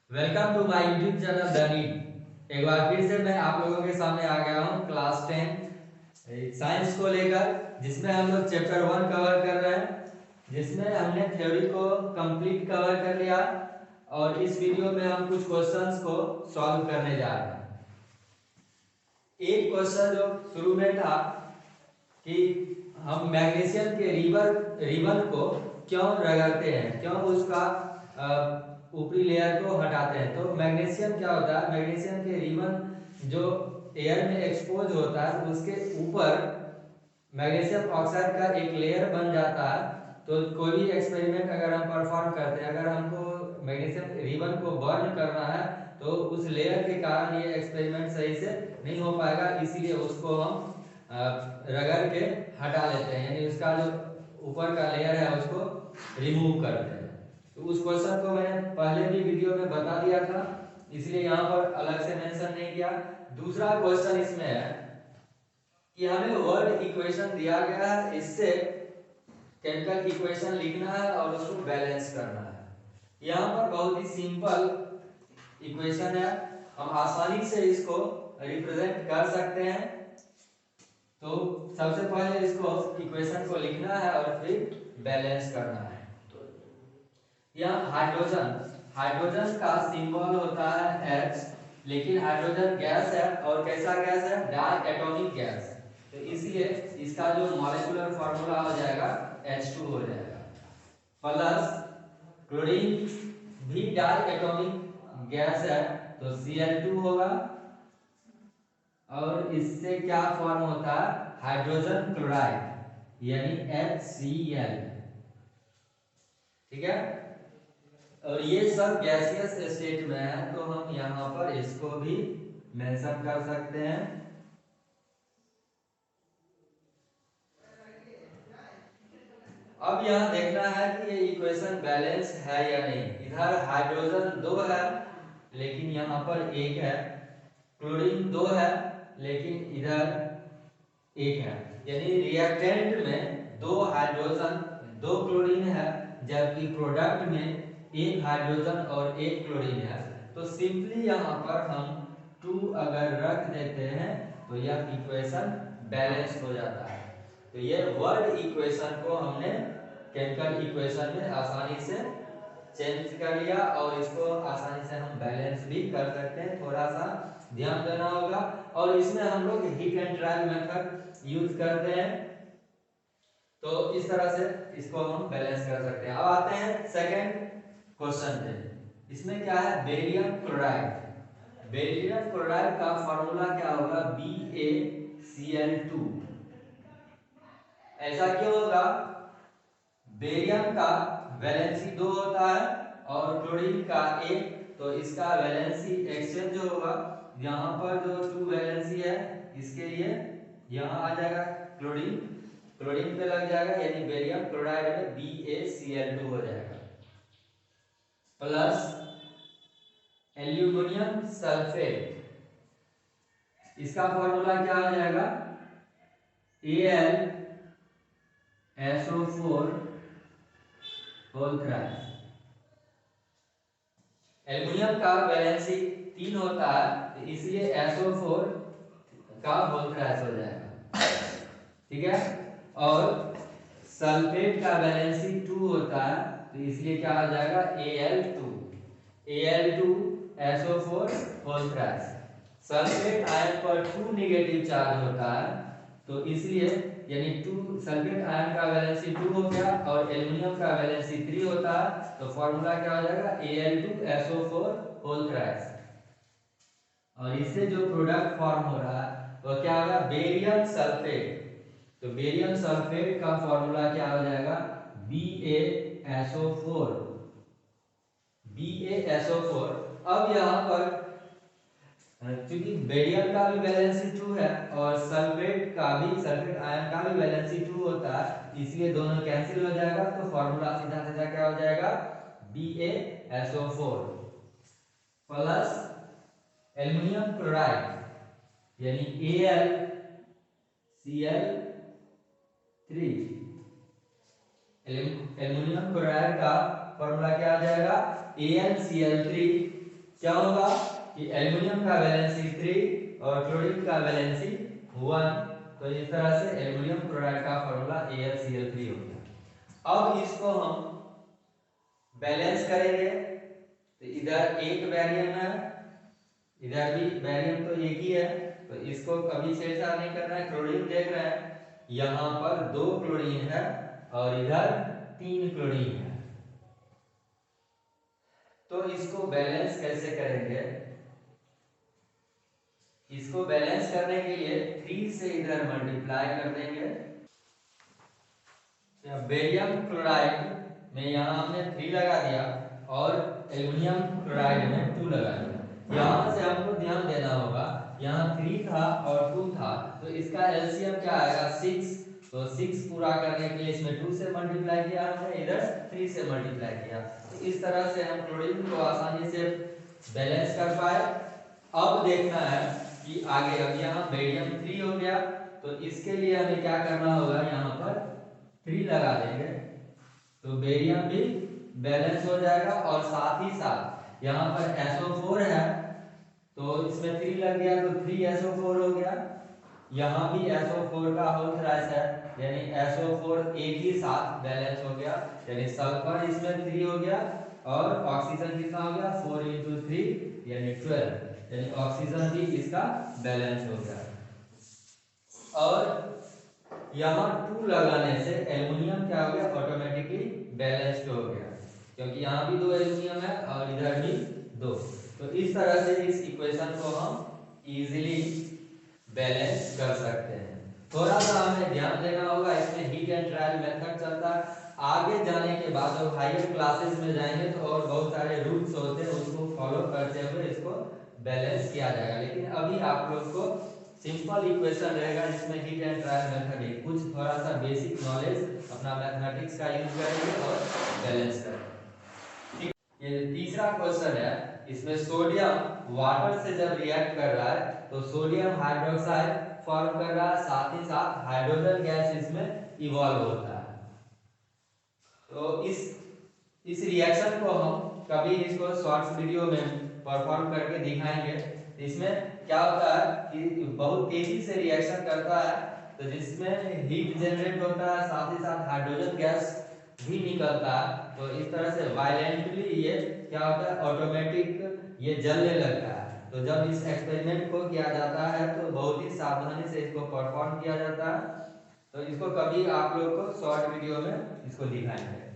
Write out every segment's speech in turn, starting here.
Welcome to my YouTube channel the NEET. एक बार फिर से मैं आप लोगों के सामने आ गया हूँ क्लास 10 साइंस को लेकर, जिसमें हम लोग चैप्टर 1 कवर कर रहे हैं, जिसमें हमने थ्योरी को कंप्लीट कवर कर लिया और इस वीडियो में हम कुछ क्वेश्चंस को सॉल्व करने जा रहे हैं। एक क्वेश्चन जो शुरू में था कि हम मैग्नीशियम के रिबन को क्यों रगड़ते हैं, क्यों उसका ऊपरी लेयर को हटाते हैं। तो मैग्नीशियम क्या होता है, मैग्नीशियम के रिबन जो एयर में एक्सपोज होता है उसके ऊपर मैग्नीशियम ऑक्साइड का एक लेयर बन जाता है। तो कोई भी एक्सपेरिमेंट अगर हम परफॉर्म करते हैं, अगर हमको मैग्नीशियम रिबन को बर्न करना है तो उस लेयर के कारण ये एक्सपेरिमेंट सही से नहीं हो पाएगा, इसीलिए उसको हम रगड़ के हटा लेते हैं, यानी उसका जो ऊपर का लेयर है उसको रिमूव करते हैं। तो उस क्वेश्चन को मैंने पहले भी वीडियो में बता दिया था, इसलिए यहाँ पर अलग से मेंशन नहीं किया। दूसरा क्वेश्चन इसमें है कि हमें वर्ड इक्वेशन दिया गया है, इससे केमिकल इक्वेशन लिखना है और उसको बैलेंस करना है। यहाँ पर बहुत ही सिंपल इक्वेशन है, हम आसानी से इसको रिप्रेजेंट कर सकते हैं। तो सबसे पहले इसको इक्वेशन को लिखना है और फिर बैलेंस करना है। तो यहाँ हाइड्रोजन का सिंबल होता है H, लेकिन हाइड्रोजन गैस है और कैसा गैस है, डाई एटॉमिक गैस। तो इसलिए इसका जो मॉलिक्यूलर फार्मूला हो जाएगा H2 हो जाएगा, प्लस क्लोरीन भी डाई एटॉमिक गैस है तो Cl2 होगा, और इससे क्या फॉर्म होता है, हाइड्रोजन क्लोराइड यानी HCl। ठीक है, और ये सब गैसियस स्टेट में है तो हम यहाँ पर इसको भी मेंशन कर सकते हैं। अब यहाँ देखना है कि ये इक्वेशन बैलेंस है या नहीं। इधर हाइड्रोजन 2 है लेकिन यहाँ पर 1 है, क्लोरीन 2 है लेकिन इधर 1 है, यानी रिएक्टेंट में 2 हाइड्रोजन 2 क्लोरीन है, जबकि प्रोडक्ट में 1 हाइड्रोजन और 1 क्लोरीन है। तो सिंपली यहाँ पर हम 2 अगर रख देते हैं तो यह इक्वेशन बैलेंस हो जाता है। तो ये वर्ड इक्वेशन को हमने केमिकल इक्वेशन में आसानी से चेंज कर लिया और इसको आसानी से हम बैलेंस भी कर सकते हैं। थोड़ा सा ध्यान देना होगा, और इसमें हम लोग heat and trial method use करते हैं, तो इस तरह से इसको हम बैलेंस कर सकते हैं। अब आते हैं सेकंड क्वेश्चन पे। इसमें क्या है, बेरियम क्लोराइड। बेरियम क्लोराइड का फार्मूला क्या होगा, BaCl2। ऐसा क्यों होगा, बेरियम का वैलेंसी 2 होता है और क्लोरीन का 1, तो इसका वैलेंसी एक्सचेंज होगा। यहाँ पर जो 2 वैलेंसी है इसके लिए यहाँ आ जाएगा क्लोरीन, क्लोरीन पे लग जाएगा, यानी बेरियम क्लोराइड में BaCl2 हो जाएगा, प्लस एल्यूमिनियम सल्फेट। इसका फॉर्मूला क्या हो जाएगा, AlSO4 होल थ्राइस। एल्युमिनियम का वैलेंसी 3 होता है तो इसलिए SO4 का होल थ्राइस हो जाएगा। ठीक है, और सल्फेट का वैलेंसी 2 होता है तो इसलिए क्या हो जाएगा, Al2SO4 whole thrice. Sulphate ion पर 2 नेगेटिव चार्ज होता है तो इसलिए यानी 2 सल्फेट आयन का वैलेंसी 2 हो गया और एल्युमिनियम का वैलेंसी 3 होता है, तो फॉर्मूला क्या हो जाएगा, Al2SO4 होल थ्राइस। और इससे जो प्रोडक्ट फॉर्म हो रहा है वो क्या होगा, बेरियम सल्फेट। तो बेरियम सल्फेट का फॉर्मूला क्या हो जाएगा, BaSO4। BaSO4। अब यहाँ पर क्योंकि बेरियम का भी वैलेंसी 2 है और सल्फेट आयन का भी वैलेंसी 2 होता है, इसलिए दोनों कैंसिल हो जाएगा, तो फॉर्मूला सीधा सीधा क्या हो जाएगा, BaSO4 प्लस एल्युमिनियम क्लोराइड यानी AlCl3। एल्युमिनियम क्लोराइड का फॉर्मूला क्या आ जाएगा, AlCl3 क्या होगा कि एल्युमिनियम का वैलेंसी 3 और क्लोरीन का वैलेंसी 1। तो इस तरह से एल्युमिनियम क्लोराइड का फॉर्मूला AlCl3 हो गया। अब इसको हम बैलेंस करेंगे, तो इधर एक बैरियम है, इधर भी बैरियम तो एक ही है, तो इसको कभी छेड़छाड़ नहीं करना है। क्लोरीन देख रहे हैं, यहाँ पर 2 क्लोरीन है और इधर 3 क्लोरीन है। तो इसको बैलेंस कैसे करेंगे? इसको बैलेंस करने के लिए 3 से इधर मल्टीप्लाई कर देंगे। बेरियम क्लोराइड में यहाँ हमने 3 लगा दिया और एल्युमिनियम क्लोराइड में 2 लगा दिया। यहाँ से हमको ध्यान देना होगा, यहाँ 3 था और 2 था, तो इसका एलसीएम क्या आएगा 6। तो 6 पूरा करने के लिए इसमें 2 से मल्टीप्लाई किया हमने, इधर 3 से मल्टीप्लाई किया। तो इस तरह से हम क्लोरीन को आसानी से बैलेंस कर पाए। अब देखना है कि आगे, अब यहाँ बेरियम 3 हो गया, तो इसके लिए हमें क्या करना होगा, यहाँ पर 3 लगा देंगे तो बेरियम भी बैलेंस हो जाएगा। और साथ ही साथ यहाँ पर SO4 है, तो इसमें 3 लग गया तो 3SO4 हो गया। यहाँ भी SO4 का होल थ्राइस है, यानी SO4 एक ही साथ बैलेंस हो गया, यानी सल्फर इसमें 3 हो गया और ऑक्सीजन कितना हो गया 4 × 3 यानी 12, यानी ऑक्सीजन भी इसका बैलेंस हो गया। और यहाँ 2 लगाने से एल्युमिनियम क्या हो गया, ऑटोमेटिकली बैलेंस्ड हो गया, क्योंकि यहाँ भी 2 एल्युमिनियम है और इधर भी 2। तो इस तरह से इस इक्वेशन को हम इजीली बैलेंस कर सकते हैं। थोड़ा सा हमें ध्यान देना होगा, इसमें हीट एंड ट्रायल मेथड चलता है। आगे जाने के बाद जब हायर क्लासेस में जाएंगे तो और बहुत सारे रूल्स होते हैं, उसको फॉलो करते हुए इसको बैलेंस किया जाएगा। लेकिन अभी आप लोग को सिंपल इक्वेशन रहेगा, जिसमें हीट एंड ट्रायल मेथड है, कुछ थोड़ा सा बेसिक नॉलेज अपना मैथमेटिक्स का यूज करेंगे और बैलेंस करेंगे। ये तीसरा क्वेश्चन है, इसमें सोडियम वाटर से जब रिएक्ट कर रहा है तो सोडियम हाइड्रोक्साइड फॉर्म कर रहा है, साथ ही साथ हाइड्रोजन गैस इसमें इवॉल्व होता है। तो इस रिएक्शन को हम कभी इसको शॉर्ट्स वीडियो में परफॉर्म करके दिखाएंगे। इसमें क्या होता है कि बहुत तेजी से रिएक्शन करता है, तो जिसमें हीट जनरेट होता है, साथ ही साथ हाइड्रोजन गैस भी निकलता है। तो इस तरह से वायलेंटली ये क्या होता है, ऑटोमेटिक ये जलने लगता है। तो जब इस एक्सपेरिमेंट को किया जाता है तो बहुत ही सावधानी से इसको परफॉर्म किया जाता है। तो इसको कभी आप लोग को शॉर्ट वीडियो में इसको दिखाएंगे।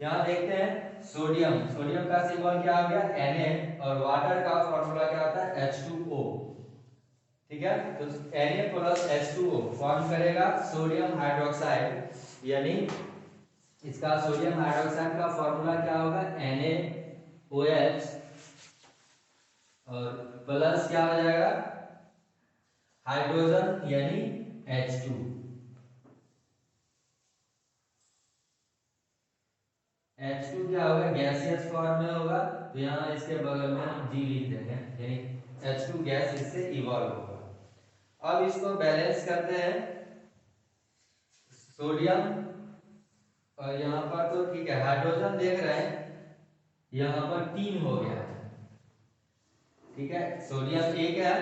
यहाँ देखते हैं सोडियम का सिंबल क्या हो गया Na, और वाटर का फॉर्मूला क्या होता है H2O। ठीक है, तो Na + H2O फॉर्म करेगा सोडियम हाइड्रोक्साइड, यानी इसका सोडियम हाइड्रोक्साइड का फॉर्मूला क्या होगा NaOH, और प्लस क्या हो जाएगा हाइड्रोजन यानी H2। H2 क्या होगा गैसियस फॉर्म में होगा, तो यहाँ इसके बगल में हम G लिख देंगे, यानी H2 गैस इससे इवॉल्व होगा। अब इसको बैलेंस करते हैं, सोडियम और यहाँ पर तो ठीक है, हाइड्रोजन देख रहे हैं यहाँ पर 3 हो गया है। ठीक है, सोडियम 1 है,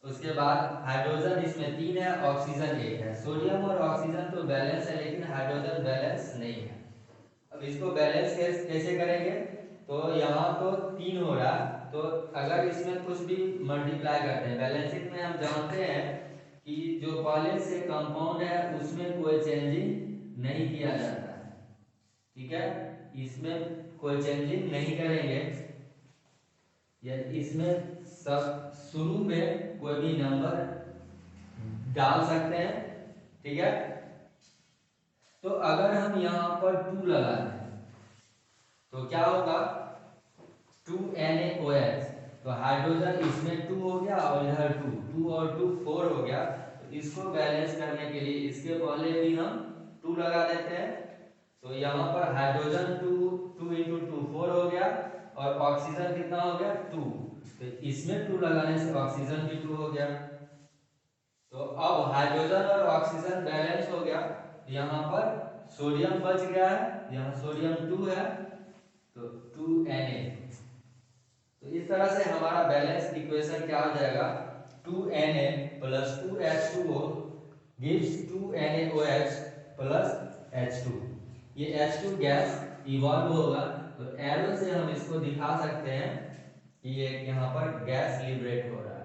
उसके बाद हाइड्रोजन इसमें 3 है, ऑक्सीजन 1 है। सोडियम और ऑक्सीजन तो बैलेंस है, लेकिन हाइड्रोजन बैलेंस नहीं है। अब इसको बैलेंस कैसे करेंगे, तो यहाँ तो 3 हो रहा, तो अगर इसमें कुछ भी मल्टीप्लाई करते हैं, बैलेंसिंग में हम जानते हैं कि जो पहले से कंपाउंड है उसमें कोई चेंजिंग नहीं किया जाता है। ठीक है, इसमें कोई चेंजिंग नहीं करेंगे, या इसमें सब शुरू में कोई भी नंबर डाल सकते हैं। ठीक है, तो अगर हम यहाँ पर 2 लगा दें तो क्या होगा 2NaOH, तो हाइड्रोजन इसमें 2 हो गया और इधर 2 और 2 4 हो गया। तो इसको बैलेंस करने के लिए इसके पहले भी हम 2 लगा देते हैं, तो यहाँ पर हाइड्रोजन 2 × 2 4 हो गया, और ऑक्सीजन कितना हो गया 2, तो इसमें 2 लगाने से ऑक्सीजन भी 2 हो गया। तो अब हाइड्रोजन और ऑक्सीजन बैलेंस हो गया, यहाँ पर सोडियम बच गया है, यहाँ सोडियम 2 है तो 2Na, तो इस तरह से हमारा बैलेंस इक्वेशन क्या हो जाएगा, 2Na plus 2H2O gives 2NaOH plus H2। ये H2 गैस इवॉल्व होगा, तो एरो से हम इसको दिखा सकते हैं कि ये यहाँ पर गैस लिबरेट हो रहा है।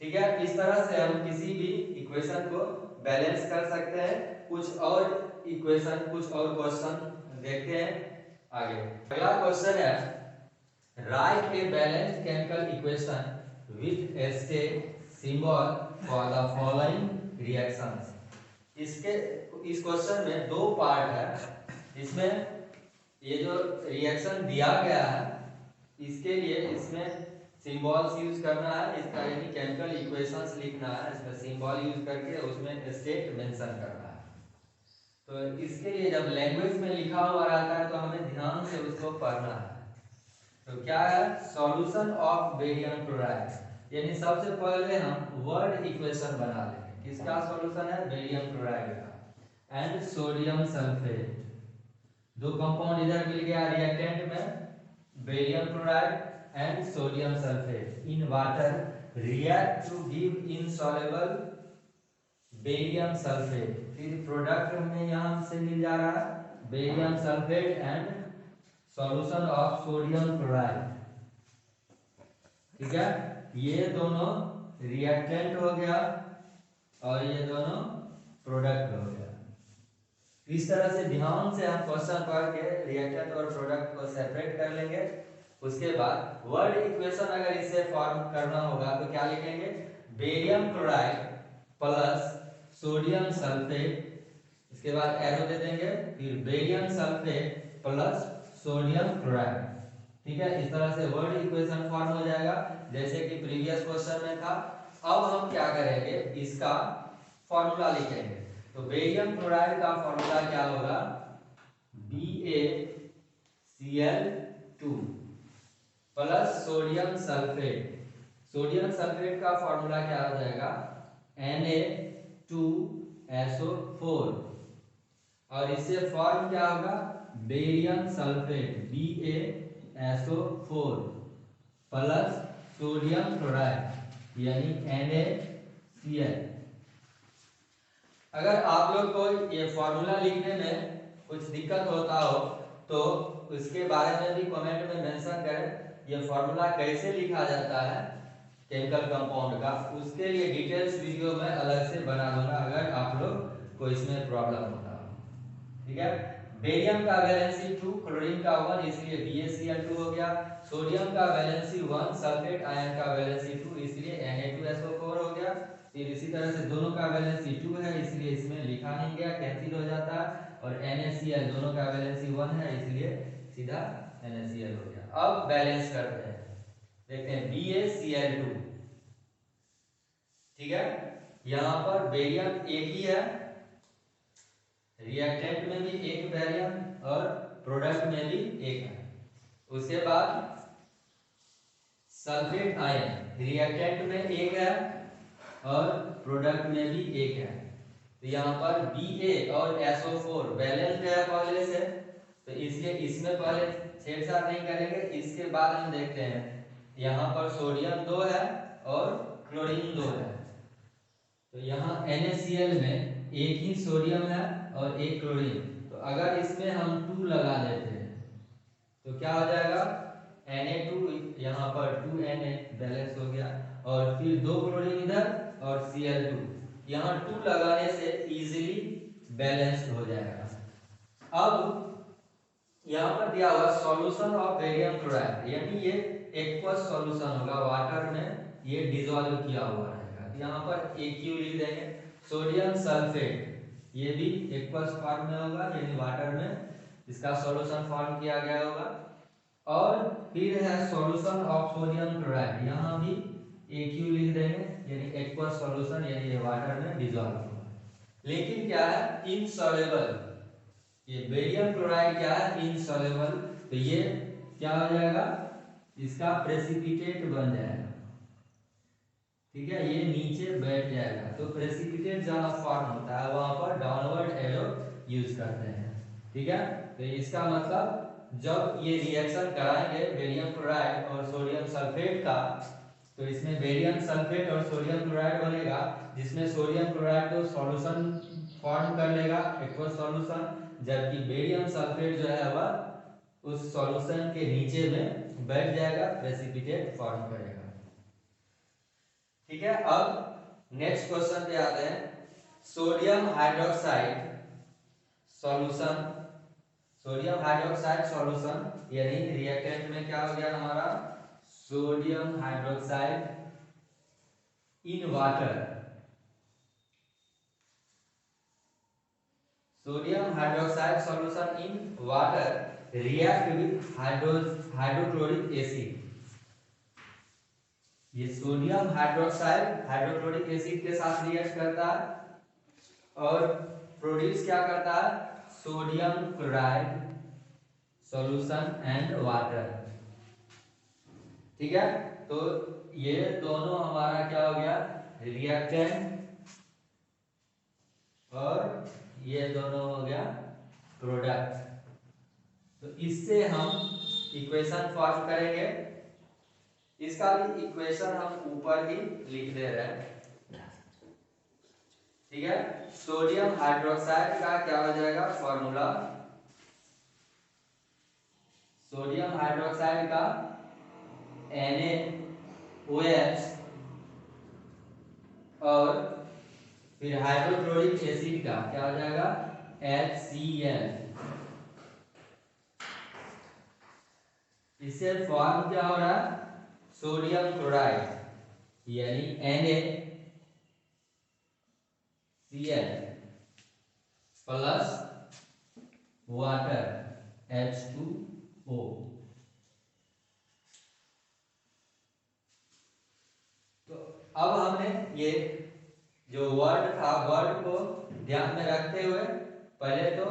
ठीक है, इस तरह से हम किसी भी इक्वेशन को बैलेंस कर सकते हैं। कुछ और इक्वेशन, कुछ और क्वेश्चन देखते हैं आगे। अगला क्वेश्चन है, right a balanced chemical equation with a state symbol for the following reactions। इसके इस क्वेश्चन में दो पार्ट है। इसमें ये जो रिएक्शन दिया गया है इसके लिए इसमें सिंबल्स यूज करना है, इसका यानी केमिकल इक्वेशंस लिखना है, इसमें सिंबल यूज करके उसमें स्टेट मेंशन करना है। तो इसके लिए जब लैंग्वेज में लिखा हुआ रहता है तो हमें ध्यान से उसको पढ़ना है। तो क्या है, सॉल्यूशन ऑफ बेरियम क्लोराइड, यानी सबसे पहले हम वर्ड इक्वेशन बना लेंगे। किसका सॉल्यूशन है, बेरियम क्लोराइड का। एंड सोडियम सल्फेट, दो कंपाउंड इधर मिल गया रिएक्टेंट में, barium chloride and sodium sulphate in water react to give insoluble barium sulphate. फिर प्रोडक्ट हमें यहाँ से मिल जा रहा है barium sulphate and solution of sodium chloride. ठीक है, ये दोनों रिएक्टेंट हो गया और ये दोनों प्रोडक्ट हो गया। इस तरह से ध्यान से हम क्वेश्चन पढ़ के रिएक्टेंट और प्रोडक्ट को सेपरेट कर लेंगे। उसके बाद वर्ड इक्वेशन अगर इसे फॉर्म करना होगा तो क्या लिखेंगे, barium chloride plus sodium sulphate, इसके बाद एरो दे देंगे, फिर barium sulphate plus sodium chloride. ठीक है, इस तरह से वर्ड इक्वेशन फॉर्म हो जाएगा जैसे कि प्रीवियस क्वेश्चन में था। अब हम क्या करेंगे, इसका फॉर्मूला लिखेंगे। तो बेरियम क्लोराइड का फॉर्मूला क्या होगा, BaCl2 plus sodium sulphate. Sodium sulphate का फॉर्मूला क्या हो जाएगा, Na2SO4 और इससे फॉर्म क्या होगा, barium sulphate BaSO4 plus sodium chloride यानी NaCl। अगर आप लोग को ये फॉर्मूला लिखने में कुछ दिक्कत होता हो तो उसके बारे में भी कमेंट में मेंशन करें। ये फॉर्मूला कैसे लिखा जाता है केमिकल कंपाउंड का, उसके लिए डिटेल्स वीडियो में अलग से बना दूंगा अगर आप लोग को इसमें प्रॉब्लम होता हो। ठीक है, बेरियम का वैलेंसी 2, क्लोरीन का 1, इसलिए BaCl2 हो गया। सोडियम का वैलेंसी 1, सल्फेट आयन का वैलेंसी 2, इसलिए Na2SO4 हो गया। फिर इसी तरह से दोनों का वैलेंसी 2 है इसलिए इसमें लिखा नहीं गया, कैंसिल हो जाता है। और NaCl दोनों का वैलेंसी 1 है इसलिए सीधा NaCl हो गया। अब बैलेंस करते हैं, देखते हैं BaCl2। ठीक है, यहां पर बेरियम एक ही है, रिएक्टेंट में भी एक बेरियम और प्रोडक्ट में भी एक है। उसके बाद सल्फेट आयन रिएक्टेंट में एक है और प्रोडक्ट में भी एक है। तो यहाँ पर Ba और SO4 बैलेंस्ड है पहले से, तो इसलिए इसमें पहले छेड़छाड़ नहीं करेंगे। इसके बाद हम देखते हैं यहाँ पर सोडियम 2 है और क्लोरीन 2 है। तो यहाँ NaCl में एक ही सोडियम है और एक क्लोरीन, तो अगर इसमें हम 2 लगा देते हैं तो क्या हो जाएगा, Na2 यहाँ पर 2Na बैलेंस हो गया और फिर 2 क्लोरीन इधर और Cl2, यहाँ 2 लगाने से इजीली बैलेंस्ड हो जाएगा। अब यहाँ पर दिया हुआ सॉल्यूशन ऑफ बेरियम क्लोराइड, यानी ये एक्वस सॉल्यूशन होगा, वाटर में ये डिसॉल्व किया हुआ रहेगा। यहाँ पर Aq लिख देंगे। सोडियम सल्फेट ये भी एक्वस फॉर्म में होगा यानी वाटर में इसका सॉल्यूशन फॉर्म किया गया होगा। और फिर है सॉल्यूशन ऑफ सोडियम क्लोराइड, यहाँ भी Aq लिख देंगे यानी एक्वस सॉल्यूशन यानी ये वाटर में डिसॉल्व होगा। लेकिन क्या है, इनसॉल्युबल, ये बेरियम क्लोराइड क्या है, इनसॉल्युबल, तो ये क्या हो जाएगा, इसका प्रेसिपिटेट बन जाएगा। ठीक है, ये नीचे बैठ जाएगा। तो प्रेसिपिटेट जहां फॉर्म होता है वहां पर डाउनवर्ड एरो यूज करते हैं। ठीक है, तो इसका मतलब जब ये रिएक्शन कराएंगे बेरियम क्लोराइड और सोडियम सल्फेट का, तो इसमें बेरियम सल्फेट और सोडियम क्लोराइड बनेगा, जिसमें सोडियम क्लोराइड तो सॉल्यूशन फॉर्म कर लेगा, एक्वस सॉल्यूशन, जबकि बेरियम सल्फेट जो है वह उस सॉल्यूशन के नीचे में बैठ जाएगा, प्रेसिपिटेट फॉर्म करेगा। ठीक है, अब नेक्स्ट क्वेश्चन पे आते हैं। Sodium hydroxide solution, sodium hydroxide solution यानी रिएक्टेंट में क्या हो गया हमारा, sodium hydroxide in water, sodium hydroxide solution in water react with hydrochloric acid. ये सोडियम हाइड्रोक्साइड हाइड्रोक्लोरिक एसिड के साथ रिएक्ट करता है और प्रोड्यूस क्या करता है, sodium chloride solution and water. ठीक है, तो ये दोनों हमारा क्या हो गया, रिएक्टेंट, और ये दोनों हो गया प्रोडक्ट। तो इससे हम इक्वेशन फॉर्म करेंगे, इसका भी इक्वेशन हम ऊपर ही लिख दे रहे हैं। ठीक है, सोडियम हाइड्रोक्साइड का क्या हो जाएगा फॉर्मूला, सोडियम हाइड्रोक्साइड का NaOH और फिर हाइड्रोक्लोरिक एसिड का क्या हो जाएगा HCl। इससे फॉर्म क्या हो रहा है, सोडियम क्लोराइड यानी NaCl प्लस वाटर H2O। तो अब हमने ये जो वर्ड था, वर्ड को ध्यान में रखते हुए पहले तो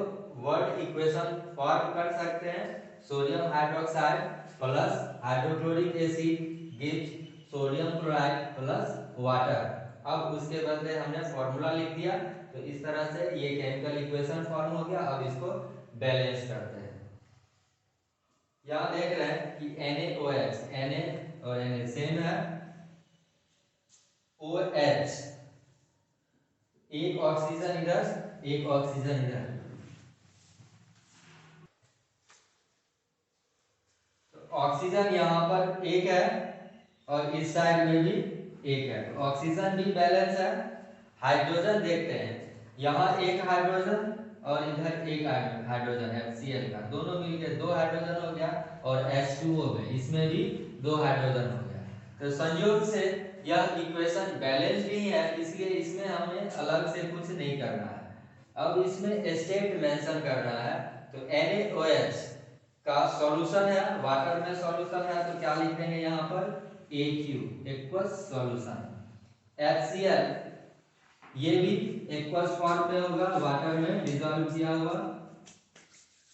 वर्ड इक्वेशन फॉर्म कर सकते हैं। Sodium hydroxide plus hydrochloric acid gives sodium chloride plus water. अब उसके बदले हमने फॉर्मूला लिख दिया, तो इस तरह से ये केमिकल इक्वेशन फॉर्म हो गया। अब इसको बैलेंस करते हैं। यहाँ देख रहे हैं कि NaOH, Na और Na सेम है, OH एक ऑक्सीजन इधर एक ऑक्सीजन इधर, तो ऑक्सीजन यहाँ पर एक है और इस साइड में भी एक है, तो ऑक्सीजन भी बैलेंस है। हाइड्रोजन देखते हैं, यहाँ एक हाइड्रोजन और इधर एक हाइड्रोजन HCl का, दोनों मिलकर दो हाइड्रोजन हो गया, और H2O में इसमें भी दो हाइड्रोजन हो गया। तो संयोग से यह इक्वेशन बैलेंस भी है, इसलिए इसमें हमें अलग से कुछ नहीं करना है। अब इसमें स्टेट मेंशन करना है, तो NaOH का सॉल्यूशन है, वाटर में सॉल्यूशन है, तो क्या लिख देंगे यहाँ पर AQ एक्वस सॉल्यूशन। HCl ये भी एक्वस फॉर्म में होगा, वाटर में डिसॉल्व किया हुआ।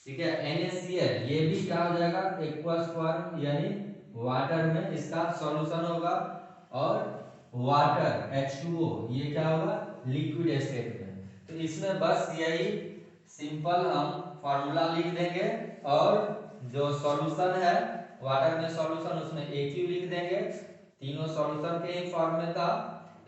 ठीक है, NaCl ये भी क्या हो जाएगा एक्वस फॉर्म, यानी वाटर में इसका सॉल्यूशन होगा, और वाटर H2O ये क्या होगा लिक्विड स्टेट में। तो इसमें बस यही सिंपल हम फॉर्मूला लिख देंगे, और जो सॉल्यूशन है वाटर में सॉल्यूशन उसमें AQ लिख देंगे। तीनों सॉल्यूशन के ही फॉर्म में था,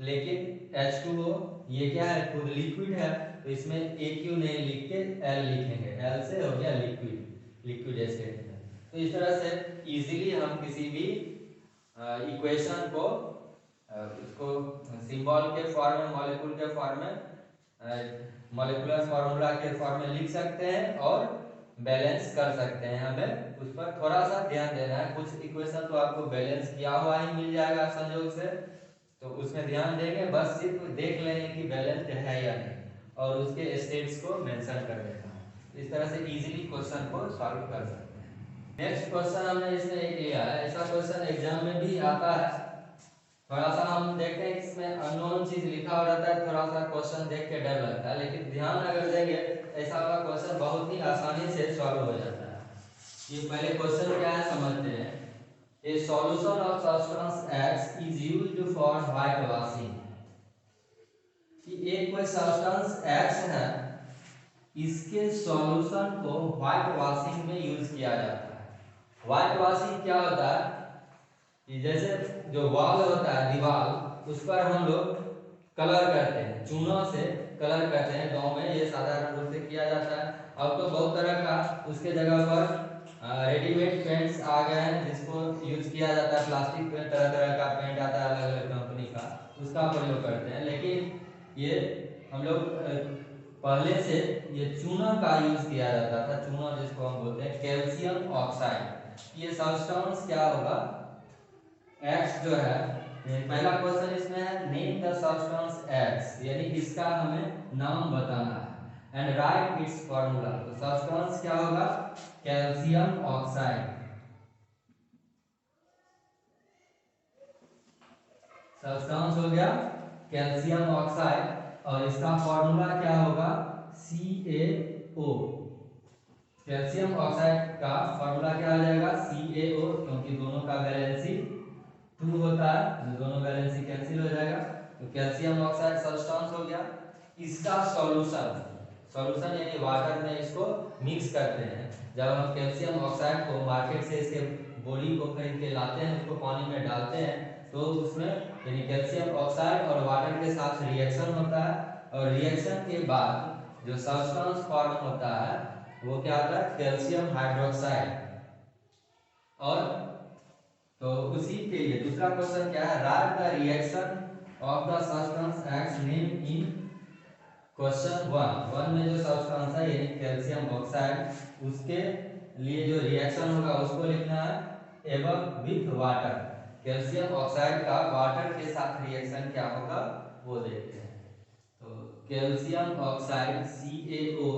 लेकिन H2O ये क्या है खुद लिक्विड है, तो इसमें AQ नहीं लिख के L लिखेंगे, L से हो गया लिक्विड, लिक्विड स्टेट में। तो इस तरह से इजीली हम किसी भी इक्वेशन को उसको सिंबल के फॉर्म में, मॉलिक्यूल के फॉर्म में, मॉलिक्यूलर फार्मूला के फॉर्म में लिख सकते हैं और बैलेंस कर सकते हैं। हमें उस पर थोड़ा सा ध्यान देना है, कुछ इक्वेशन तो आपको बैलेंस किया हुआ ही मिल जाएगा संयोग से, तो उसमें ध्यान देंगे, बस सिर्फ देख लेंगे कि बैलेंस्ड है या नहीं, और उसके स्टेट्स को मेंशन कर देना है। इस तरह से इजीली क्वेश्चन को सॉल्व कर सकते हैं। नेक्स्ट क्वेश्चन हमने इसमें एक लिया है, ऐसा क्वेश्चन एग्जाम में भी आता है। थोड़ा सा हम देखते हैं, इसमें अननोन चीज लिखा हो रहता है, थोड़ा सा क्वेश्चन देख के डर लगता है, लेकिन ध्यान अगर देंगे ऐसा वाला क्वेश्चन बहुत ही आसानी से सॉल्व हो जाता है। ये पहले क्वेश्चन क्या है समझते हैं। A solution of substance X is used for whitewashing। कि एक कोई सब्सटेंस X है, इसके सॉल्यूशन को व्हाइट वॉशिंग में यूज किया जाता है। व्हाइट वॉशिंग क्या होता है कि जैसे जो वॉल होता है दीवार, उस पर हम लोग कलर करते हैं, चूनों से कलर करते हैं। गांव में ये साधारण रूप से किया जाता है। अब तो बहुत तरह का उसके जगह पर रेडीमेड पेंट्स आ गए हैं जिसको यूज किया जाता है। प्लास्टिक पेंट, तरह तरह का पेंट आता है अलग अलग कंपनी का, उसका प्रयोग करते हैं। लेकिन ये हम लोग पहले से ये चूना का यूज किया जाता था। चूना जिसको हम बोलते हैं कैल्शियम ऑक्साइड। ये सब्सटेंस क्या होगा, एक्स जो है, पहला क्वेश्चन इसमें है नेम द सब्सटेंस एक्स, यानी इसका हमें नाम बताना है एंड राइट इट्स फार्मूला। तो सब्सटेंस क्या होगा, कैल्शियम ऑक्साइड। सब्सटेंस हो गया कैल्शियम ऑक्साइड और इसका फार्मूला क्या होगा, CaO। कैल्शियम ऑक्साइड का फार्मूला क्या आ जाएगा, CaO, क्योंकि दोनों का वैलेंसी 2 होता है, तो दोनों वैलेंसी कैंसिल हो जाएगा। तो कैल्शियम ऑक्साइड सब्सटेंस हो गया। इसका सॉल्यूशन, सॉल्यूशन यानी वाटर में इसको मिक्स करते हैं। जब हम कैल्शियम ऑक्साइड को मार्केट से इसके बॉडी को खरीद के लाते हैं, उसको पानी में डालते हैं, तो उसमें यानी कैल्शियम ऑक्साइड और वाटर के साथ रिएक्शन होता है और रिएक्शन के बाद जो सब्सटेंस फॉर्म होता है वो क्या होता है, कैल्शियम हाइड्रोक्साइड। और तो उसी के लिए दूसरा क्वेश्चन क्या है, right the reaction of the substance x name in question 1 में जो सब्सटेंस है यानी कैल्शियम ऑक्साइड, उसके लिए जो रिएक्शन होगा उसको लिखना है एवं विथ वाटर। कैल्शियम ऑक्साइड का वाटर के साथ रिएक्शन क्या होगा वो देखते हैं। तो calcium oxide CaO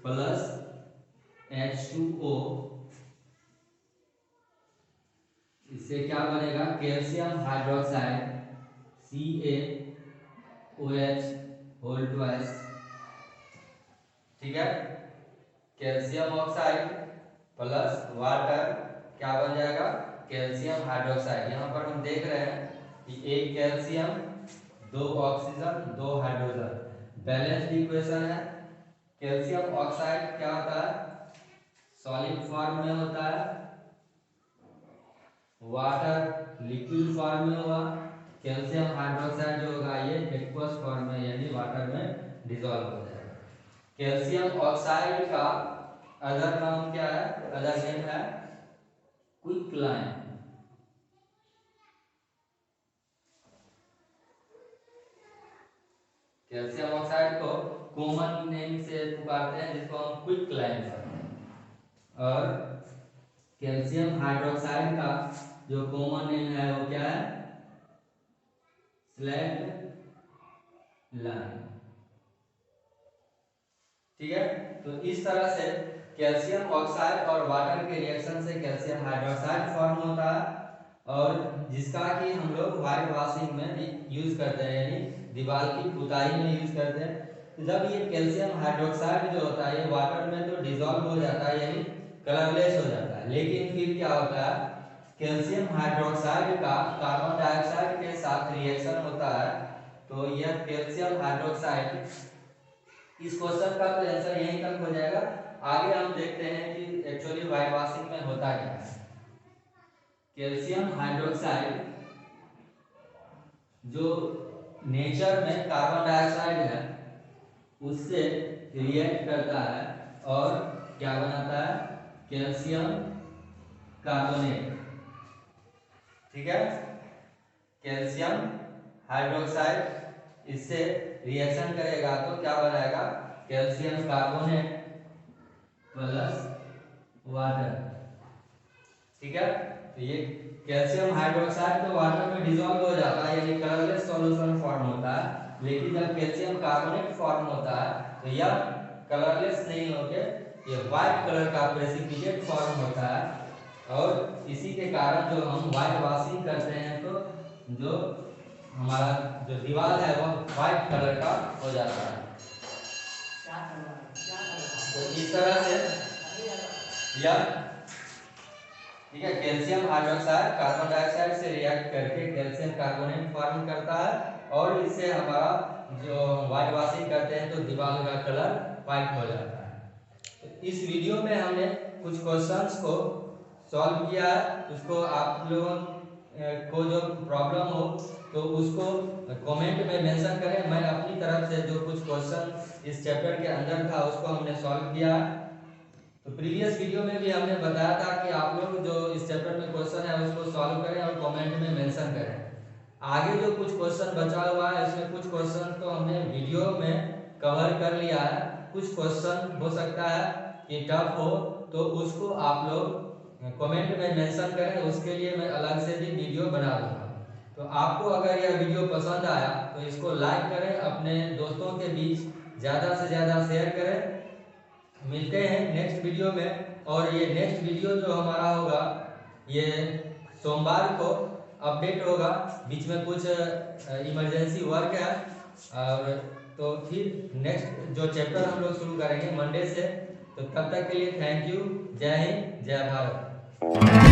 plus H2O, इससे क्या बनेगा, calcium hydroxide CaOH whole twice. ठीक है, कैल्शियम ऑक्साइड प्लस वाटर क्या बन जाएगा, कैल्शियम हाइड्रोक्साइड। यहाँ पर हम देख रहे हैं कि एक calcium, 2 oxygen, 2 hydrogen, balanced equation है। कैल्शियम ऑक्साइड क्या होता है, सॉलिड फॉर्म में होता है, वाटर लिक्विड फॉर्म में हुआ। कैल्शियम हाइड्रोक्साइड जो होगा ये एक्वस फॉर्म में यानी वाटर में डिसॉल्व हो जाएगा। कैल्शियम ऑक्साइड का अदर नाम क्या है, अदर नेम है क्विकलाइन। कैल्शियम ऑक्साइड को कॉमन नेम से पुकारते हैं जिसको हम क्विकलाइन कहते हैं। और कैल्शियम हाइड्रोक्साइड का जो कॉमन नेम है वो क्या है, स्लैग लाइन। ठीक है, तो इस तरह से कैल्शियम ऑक्साइड और वाटर के रिएक्शन से कैल्शियम हाइड्रोक्साइड फॉर्म होता है और जिसका कि हम लोग व्हाइट वॉशिंग में भी यूज करते हैं, यानी दीवार की पुताई में यूज करते हैं। तो जब ये कैल्शियम हाइड्रोक्साइड जो होता है ये वाटर में तो डिसॉल्व हो जाता है यानी कलरलेस हो जाता है, लेकिन फिर क्या होता है, कैल्शियम हाइड्रोक्साइड का कार्बन डाइऑक्साइड के साथ रिएक्शन होता है। तो यह कैल्शियम हाइड्रोक्साइड, इस क्वेश्चन का तो आंसर यहीं तक हो जाएगा। आगे हम देखते हैं कि एक्चुअली व्हाइट वॉशिंग में होता क्या है। कैल्शियम हाइड्रोक्साइड जो नेचर में कार्बन डाइऑक्साइड है उससे रिएक्ट करता है और क्या बनाता है, कैल्शियम कार्बोनेट। ठीक है, कैल्शियम हाइड्रोक्साइड इससे रिएक्शन करेगा तो क्या बनाएगा, कैल्शियम कार्बोनेट प्लस वाटर। ठीक है, तो ये कैल्शियम हाइड्रोक्साइड तो वाटर में डिसॉल्व हो जाता है यानी कलरलेस सॉल्यूशन फॉर्म होता है, लेकिन जब कैल्शियम कार्बोनेट फॉर्म होता है तो यह कलरलेस नहीं होके ये व्हाइट कलर का प्रेसिपिटेट फॉर्म होता है। और इसी के कारण जो हम व्हाइट वॉशिंग करते हैं तो जो हमारा जो दीवार है वो व्हाइट कलर का हो जाता है। तो इस तरह से यह, ठीक है, कैल्शियम हाइड्रोक्साइड कार्बन डाइऑक्साइड से रिएक्ट करके कैल्शियम कार्बोनेट फॉर्म करता है और इससे हमारा जो व्हाइट वॉशिंग करते हैं तो दीवार का कलर व्हाइट हो जाता है। तो इस वीडियो में हमने कुछ क्वेश्चंस को सॉल्व किया है, उसको आप लोगों को जो प्रॉब्लम हो तो उसको कमेंट में मेंशन करें। मैं अपनी तरफ से जो कुछ क्वेश्चन इस चैप्टर के अंदर था उसको हमने सॉल्व किया है। तो प्रीवियस वीडियो में भी हमने बताया था कि आप लोग जो इस चैप्टर में क्वेश्चन है उसको सॉल्व करें और कमेंट में मेंशन करें। आगे जो कुछ क्वेश्चन बचा हुआ है इसमें कुछ क्वेश्चन तो हमने वीडियो में कवर कर लिया है, कुछ क्वेश्चन हो सकता है कि टफ हो तो उसको आप लोग कमेंट में मेंशन करें, उसके लिए मैं अलग से भी वीडियो बना दूंगा। तो आपको अगर यह वीडियो पसंद आया तो इसको लाइक करें, अपने दोस्तों के बीच ज़्यादा से ज़्यादा शेयर करें। मिलते हैं नेक्स्ट वीडियो में। और ये नेक्स्ट वीडियो जो हमारा होगा ये सोमवार को अपडेट होगा, बीच में कुछ इमरजेंसी वर्क है और तो फिर नेक्स्ट जो चैप्टर हम लोग शुरू करेंगे मंडे से। तो तब तक के लिए थैंक यू। जय हिंद, जय भारत।